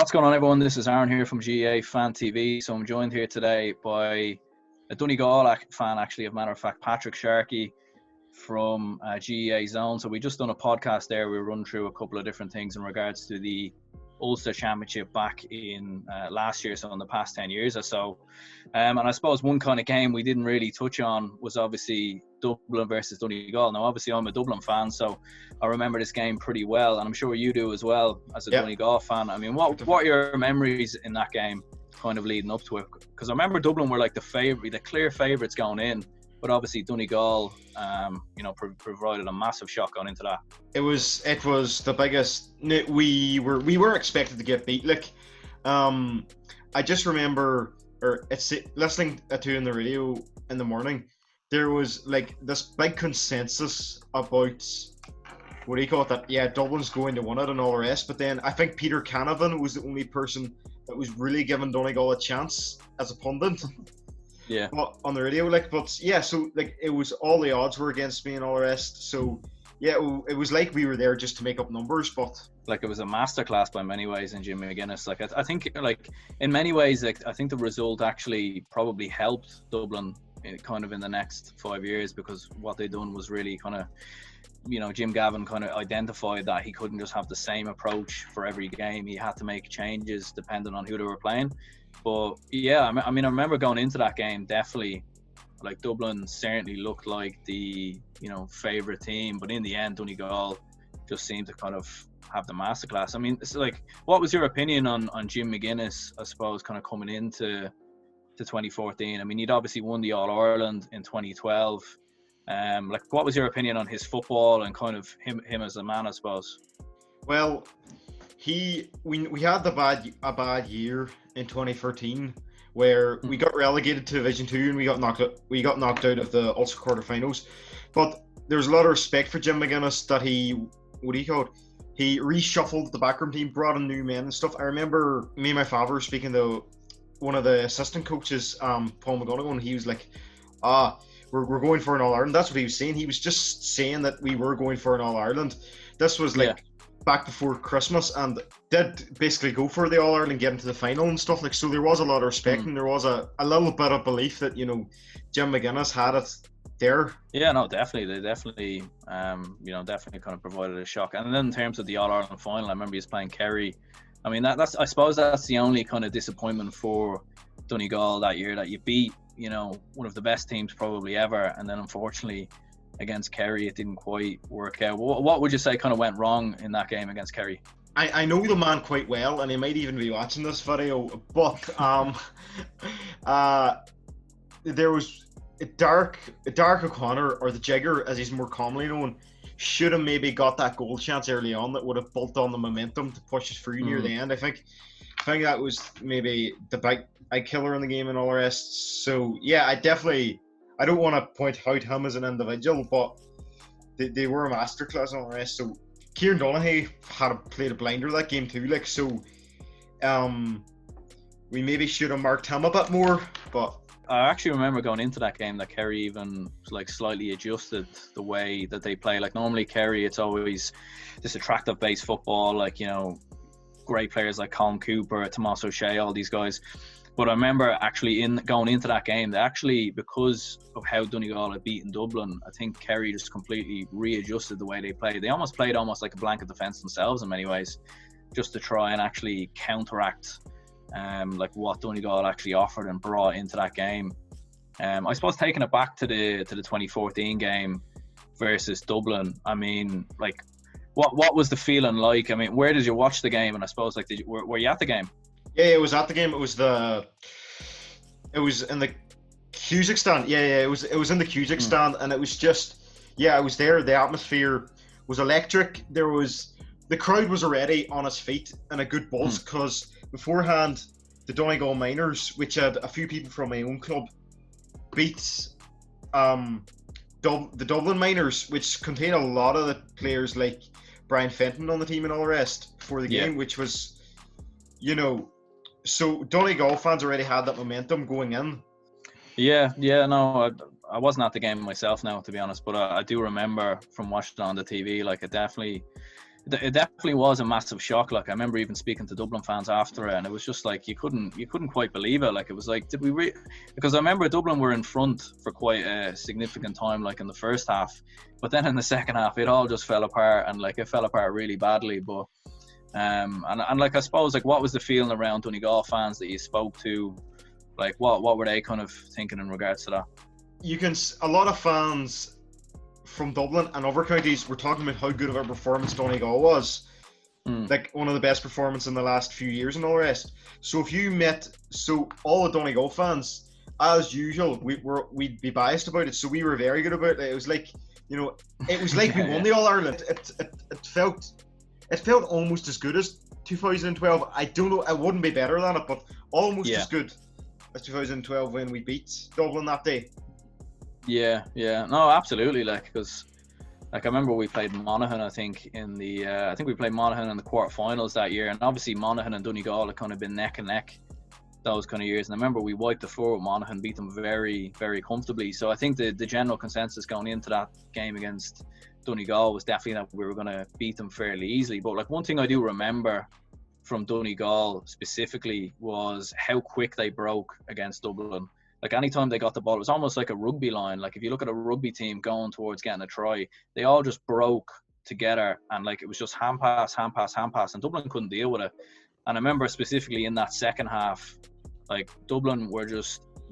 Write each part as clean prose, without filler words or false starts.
What's going on, everyone? This is Aaron here from GA Fan TV. So I'm joined here today by a Donegal fan, actually, of matter of fact, Patrick Sharkey from GEA Zone. So we just done a podcast there. We run through a couple of different things in regards to the Ulster Championship back in last year, so in the past 10 years or so. And I suppose one kind of game we didn't really touch on was obviously Dublin versus Donegal. Now, obviously, I'm a Dublin fan, so I remember this game pretty well, and I'm sure you do as well as a Donegal fan. I mean, what are your memories in that game kind of leading up to it? Because I remember Dublin were like the clear favourites going in, but obviously Donegal, provided a massive shock going into that. It was the biggest. We were expected to get beat. I just remember, listening to in the radio in the morning, there was like this big consensus about Dublin's going to win it and all the rest. But then I think Peter Canavan was the only person that was really giving Donegal a chance as a pundit. Yeah. On the radio, it was all the odds were against me and all the rest. So yeah, it was like we were there just to make up numbers, but like it was a masterclass by many ways in Jim McGuinness. Like I think, like in many ways, like I think the result actually probably helped Dublin kind of in the next 5 years, because what they done was really kind of, Jim Gavin kind of identified that he couldn't just have the same approach for every game. He had to make changes depending on who they were playing. But yeah, I mean, I remember going into that game, definitely, like Dublin certainly looked like the, favourite team. But in the end, Donegal just seemed to kind of have the masterclass. I mean, it's like, what was your opinion on Jim McGuinness, I suppose, kind of coming into 2014? I mean, he'd obviously won the All-Ireland in 2012. What was your opinion on his football and kind of him as a man, I suppose? Well, we had a bad year in 2013 where we got relegated to Division 2 and we got knocked out of the Ulster quarterfinals. But there's a lot of respect for Jim McGuinness that he reshuffled the backroom team, brought in new men and stuff. I remember me and my father speaking to one of the assistant coaches, Paul McGonigal, and he was like, we're going for an All-Ireland. That's what he was saying. He was just saying that we were going for an All-Ireland. This was back before Christmas, and did basically go for the All-Ireland and get into the final and stuff. So there was a lot of respect and there was a little bit of belief that, Jim McGuinness had it there. Yeah, no, definitely. They definitely, definitely kind of provided a shock. And then in terms of the All-Ireland final, I remember he was playing Kerry. I mean, that's I suppose that's the only kind of disappointment for Donegal that year, that you beat, one of the best teams probably ever, and then unfortunately against Kerry it didn't quite work out. What would you say kind of went wrong in that game against Kerry? I know the man quite well, and he might even be watching this video, but there was Dark OConnor, or the Jigger as he's more commonly known, should have maybe got that goal chance early on that would have built on the momentum to push us through near the end. I think that was maybe the big killer in the game and all the rest. So yeah, I don't want to point out him as an individual, but they were a masterclass and all the rest. So Kieran Donaghy played a blinder that game too. We maybe should have marked him a bit more, but I actually remember going into that game that Kerry even slightly adjusted the way that they play. Like normally Kerry, it's always this attractive base football, great players like Colm Cooper, Tomas O'Shea, all these guys. But I remember actually going into that game, they actually, because of how Donegal had beaten Dublin, I think Kerry just completely readjusted the way they played. They played almost like a blanket defence themselves in many ways, just to try and actually counteract what Donegal actually offered and brought into that game. I suppose taking it back to the 2014 game versus Dublin, I mean, what was the feeling like? I mean, where did you watch the game? And I suppose were you at the game? Yeah, it was at the game. It was in the Cusack stand. It was in the Cusack stand, and it was just, I was there. The atmosphere was electric. The crowd was already on its feet and a good buzz, because beforehand, the Donegal Miners, which had a few people from my own club, beat the Dublin Miners, which contained a lot of the players like Brian Fenton on the team and all the rest before the game, which was, so Donegal fans already had that momentum going in. No, I wasn't at the game myself now, to be honest, but I do remember from watching it on the TV, it definitely it definitely was a massive shock. Like, I remember even speaking to Dublin fans after it, and it was just like you couldn't quite believe it. Like, it was like, did we because I remember Dublin were in front for quite a significant time, like in the first half, but then in the second half it all just fell apart, and like it fell apart really badly. But and like, I suppose, like, what was the feeling around Donegal fans that you spoke to? Like, what were they kind of thinking in regards to that? A lot of fans from Dublin and other counties were talking about how good of a performance Donegal was. Like, one of the best performances in the last few years and all the rest. So all the Donegal fans, as usual, we'd be biased about it, so we were very good about it. It was like, we won the All-Ireland. It felt almost as good as 2012. I don't know, it wouldn't be better than it, but almost as good as 2012 when we beat Dublin that day. Yeah, no, absolutely. Like, because, like, I remember we played Monaghan, I think, in the we played Monaghan in the quarterfinals that year, and obviously Monaghan and Donegal had kind of been neck and neck those kind of years. And I remember we wiped the floor with Monaghan, beat them very, very comfortably. So I think the general consensus going into that game against Donegal was definitely that we were going to beat them fairly easily. But, like, one thing I do remember from Donegal specifically was how quick they broke against Dublin. Like, anytime they got the ball, it was almost like a rugby line. Like, if you look at a rugby team going towards getting a try, they all just broke together, and like, it was just hand pass, and Dublin couldn't deal with it. And I remember specifically in that second half, like, Dublin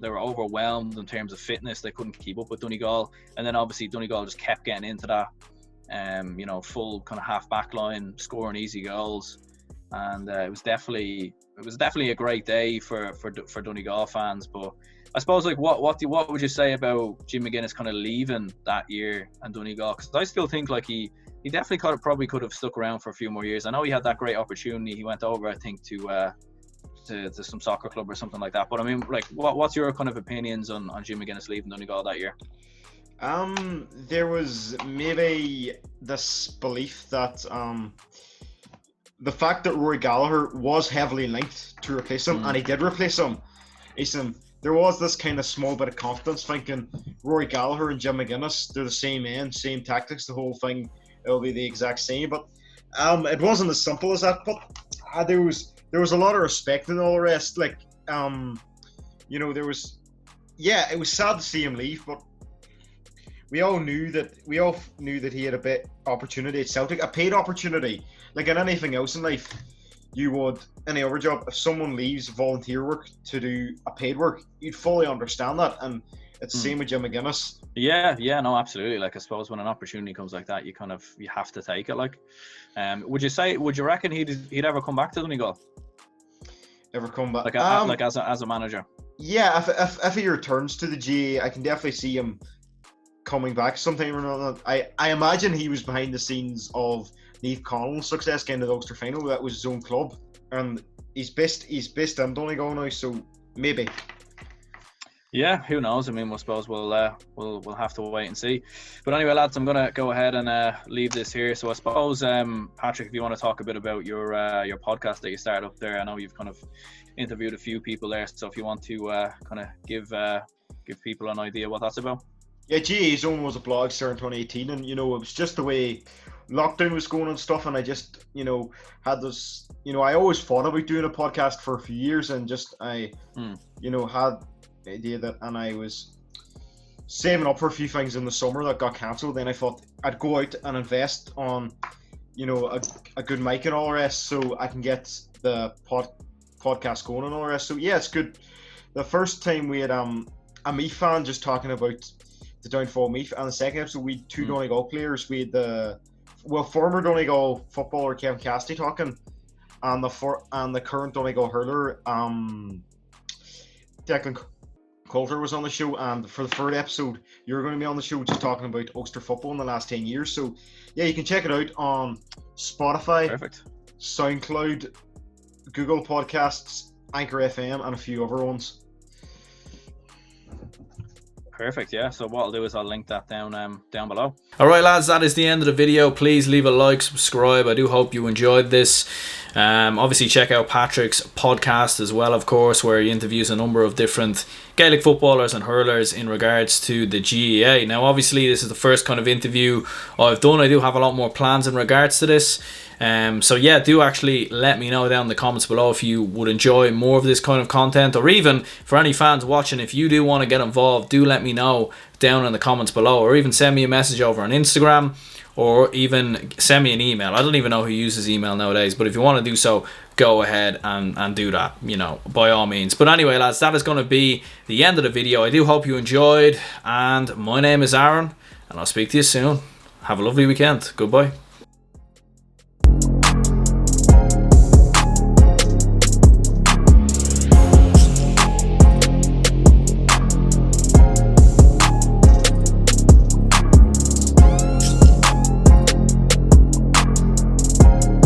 they were overwhelmed in terms of fitness. They couldn't keep up with Donegal, and then obviously Donegal just kept getting into that full kind of half back line, scoring easy goals. And it was definitely a great day for Donegal fans. But I suppose, like, what would you say about Jim McGuinness kind of leaving that year and Donegal? Because I still think, like, he definitely probably could have stuck around for a few more years. I know he had that great opportunity. He went over, I think, to some soccer club or something like that. But I mean, like, what's your kind of opinions on Jim McGuinness leaving Donegal that year? There was maybe this belief that the fact that Rory Gallagher was heavily linked to replace him, and he did replace him. There was this kind of small bit of confidence thinking Rory Gallagher and Jim McGuinness, they're the same men, same tactics, the whole thing, it'll be the exact same. But it wasn't as simple as that. But there was a lot of respect and all the rest. Like, it was sad to see him leave, but we all knew that he had a bit opportunity at Celtic, a paid opportunity. Like in anything else in life, you would, any other job, if someone leaves volunteer work to do a paid work, you'd fully understand that. And it's the same with Jim McGuinness. Yeah, no, absolutely. Like, I suppose when an opportunity comes like that, you have to take it. Like, would you reckon he'd ever come back to Donegal? Ever come back? Like, as a manager? Yeah, if he returns to the GA, I can definitely see him coming back sometime or another. I imagine he was behind the scenes of Niamh Connell's success getting to the Ulster final. That was his own club, and he's based in Donegal now, so maybe. Yeah, who knows? I mean, I suppose we'll have to wait and see. But anyway, lads, I'm gonna go ahead and leave this here. So I suppose, Patrick, if you want to talk a bit about your podcast that you started up there, I know you've kind of interviewed a few people there. So if you want to kind of give people an idea what that's about. Yeah, GA Zone was a blog started in 2018, and it was just the way lockdown was going and stuff, and I just had this, I always thought about doing a podcast for a few years, and just I had the idea that, and I was saving up for a few things in the summer that got cancelled. Then I thought I'd go out and invest on a good mic and all the rest, so I can get the podcast going and all the rest. So yeah, it's good. The first time we had a Meath fan just talking about the downfall of Meath, and the second episode we had two Donegal players. We had the former Donegal footballer Kevin Cassidy talking, and the current Donegal hurler Declan Coulter was on the show. And for the third episode, you're going to be on the show just talking about Ulster football in the last 10 years. So yeah, you can check it out on Spotify, Perfect. SoundCloud, Google Podcasts, Anchor FM, and a few other ones. Perfect, yeah. So what I'll do is I'll link that down below. Alright lads, that is the end of the video. Please leave a like, subscribe. I do hope you enjoyed this. Obviously check out Patrick's podcast as well, of course, where he interviews a number of different Gaelic footballers and hurlers in regards to the GAA. Now obviously this is the first kind of interview I've done. I do have a lot more plans in regards to this. So yeah, do actually let me know down in the comments below if you would enjoy more of this kind of content, or even for any fans watching, if you do want to get involved, do let me know down in the comments below, or even send me a message over on Instagram, or even send me an email. I don't even know who uses email nowadays, but if you want to do so, go ahead and do that, you know, by all means. But anyway, lads, that is going to be the end of the video. I do hope you enjoyed, and my name is Aaron, and I'll speak to you soon. Have a lovely weekend. Goodbye.